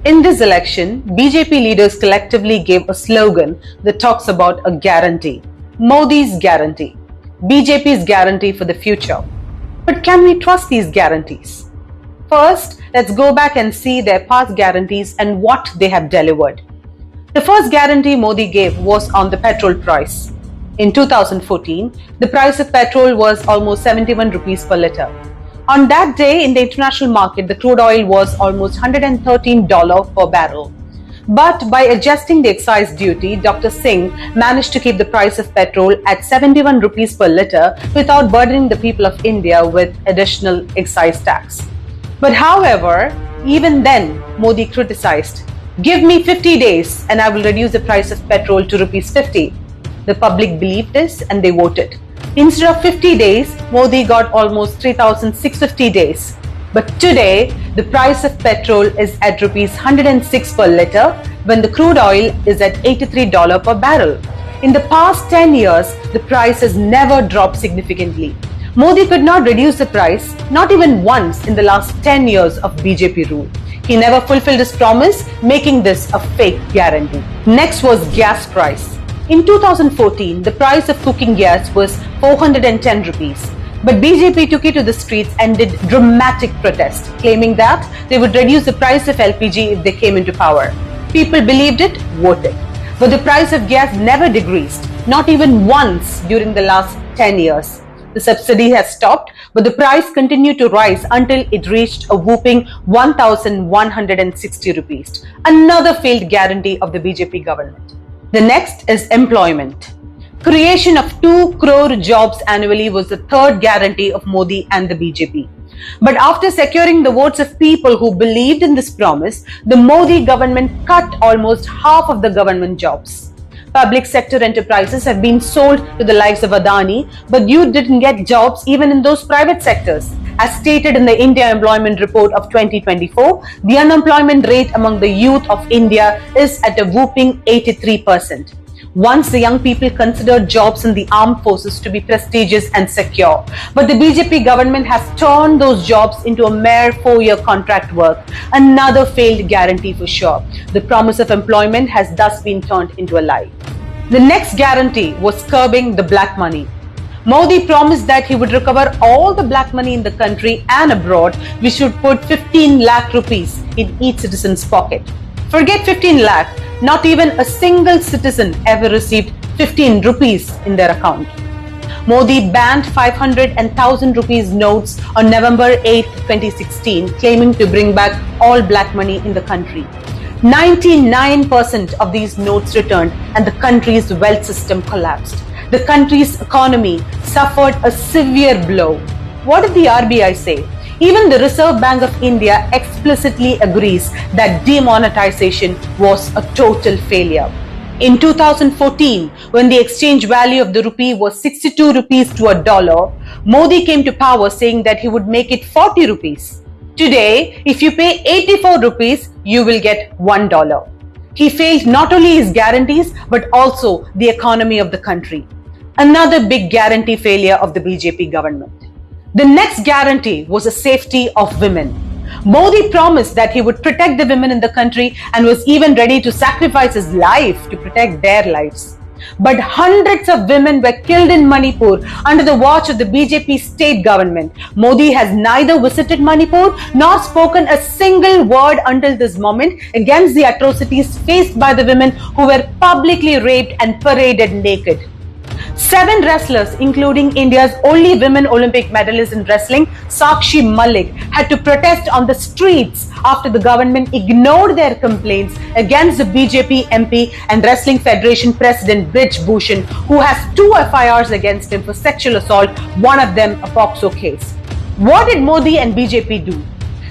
In this election, BJP leaders collectively gave a slogan that talks about a guarantee. Modi's guarantee. BJP's guarantee for the future. But can we trust these guarantees? First, let's go back and see their past guarantees and what they have delivered. The first guarantee Modi gave was on the petrol price. In 2014, the price of petrol was almost 71 rupees per litre. On that day, in the international market, the crude oil was almost $113 per barrel. But by adjusting the excise duty, Dr. Singh managed to keep the price of petrol at 71 rupees per litre without burdening the people of India with additional excise tax. But however, even then, Modi criticized, "Give me 50 days and I will reduce the price of petrol to rupees 50. The public believed this and they voted. Instead of 50 days, Modi got almost 3,650 days. But today, the price of petrol is at rupees 106 per litre when the crude oil is at $83 per barrel. In the past 10 years, the price has never dropped significantly. Modi could not reduce the price, not even once in the last 10 years of BJP rule. He never fulfilled his promise, making this a fake guarantee. Next was gas price. In 2014, the price of cooking gas was 410 rupees. But BJP took it to the streets and did dramatic protest, claiming that they would reduce the price of LPG if they came into power. People believed it, voted. But the price of gas never decreased, not even once during the last 10 years. The subsidy has stopped, but the price continued to rise until it reached a whopping 1,160 rupees. Another failed guarantee of the BJP government. The next is employment. Creation of 2 crore jobs annually was the third guarantee of Modi and the BJP. But after securing the votes of people who believed in this promise, the Modi government cut almost half of the government jobs. Public sector enterprises have been sold to the likes of Adani, but you didn't get jobs even in those private sectors. As stated in the India Employment Report of 2024, the unemployment rate among the youth of India is at a whopping 83%. Once the young people considered jobs in the armed forces to be prestigious and secure. But the BJP government has turned those jobs into a mere 4-year contract work. Another failed guarantee for sure. The promise of employment has thus been turned into a lie. The next guarantee was curbing the black money. Modi promised that he would recover all the black money in the country and abroad, which would put 15 lakh rupees in each citizen's pocket. Forget 15 lakh, not even a single citizen ever received 15 rupees in their account. Modi banned 500 and 1,000 rupees notes on November 8, 2016, claiming to bring back all black money in the country. 99% of these notes returned and the country's wealth system collapsed. The country's economy suffered a severe blow. What did the RBI say? Even the Reserve Bank of India explicitly agrees that demonetization was a total failure. In 2014, when the exchange value of the rupee was 62 rupees to a dollar, Modi came to power saying that he would make it 40 rupees. Today, if you pay 84 rupees, you will get $1. He failed not only his guarantees, but also the economy of the country. Another big guarantee failure of the BJP government. The next guarantee was the safety of women. Modi promised that he would protect the women in the country and was even ready to sacrifice his life to protect their lives. But hundreds of women were killed in Manipur under the watch of the BJP state government. Modi has neither visited Manipur nor spoken a single word until this moment against the atrocities faced by the women who were publicly raped and paraded naked. 7 wrestlers, including India's only women Olympic medalist in wrestling, Sakshi Malik, had to protest on the streets after the government ignored their complaints against the BJP MP and Wrestling Federation President Brij Bhushan, who has 2 FIRs against him for sexual assault, one of them a POCSO case. What did Modi and BJP do?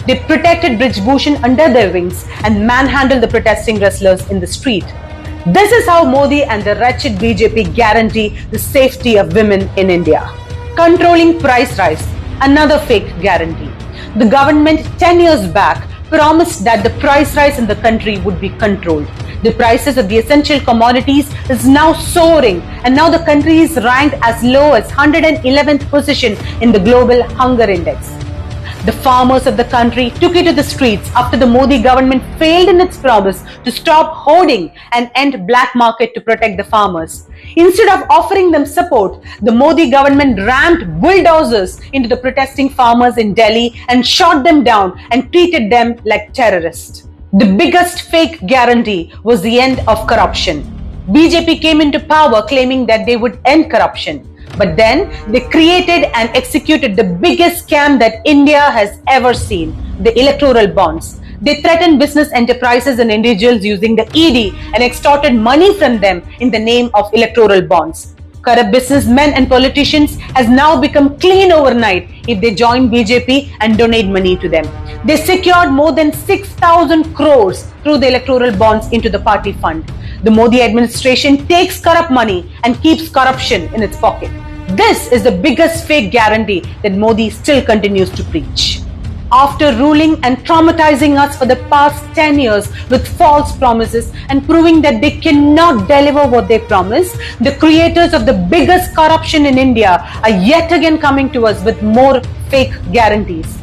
They protected Brij Bhushan under their wings and manhandled the protesting wrestlers in the street. This is how Modi and the wretched BJP guarantee the safety of women in India. Controlling price rise, another fake guarantee. The government 10 years back promised that the price rise in the country would be controlled. The prices of the essential commodities is now soaring, and now the country is ranked as low as 111th position in the global hunger index. The farmers of the country took it to the streets after the Modi government failed in its promise to stop hoarding and end black market to protect the farmers. Instead of offering them support, the Modi government rammed bulldozers into the protesting farmers in Delhi and shot them down and treated them like terrorists. The biggest fake guarantee was the end of corruption. BJP came into power claiming that they would end corruption. But then they created and executed the biggest scam that India has ever seen, the electoral bonds. They threatened business enterprises and individuals using the ED and extorted money from them in the name of electoral bonds. Corrupt businessmen and politicians has now become clean overnight if they join BJP and donate money to them. They secured more than 6,000 crores through the electoral bonds into the party fund. The Modi administration takes corrupt money and keeps corruption in its pocket. This is the biggest fake guarantee that Modi still continues to preach. After ruling and traumatizing us for the past 10 years with false promises and proving that they cannot deliver what they promise, the creators of the biggest corruption in India are yet again coming to us with more fake guarantees.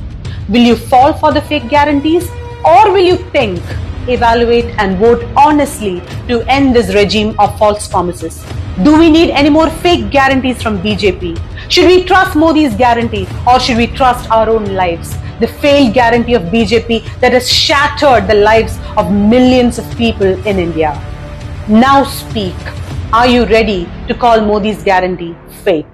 Will you fall for the fake guarantees, or will you think, evaluate and vote honestly to end this regime of false promises? Do we need any more fake guarantees from BJP? Should we trust Modi's guarantee, or should we trust our own lives? The failed guarantee of BJP that has shattered the lives of millions of people in India. Now speak. Are you ready to call Modi's guarantee fake?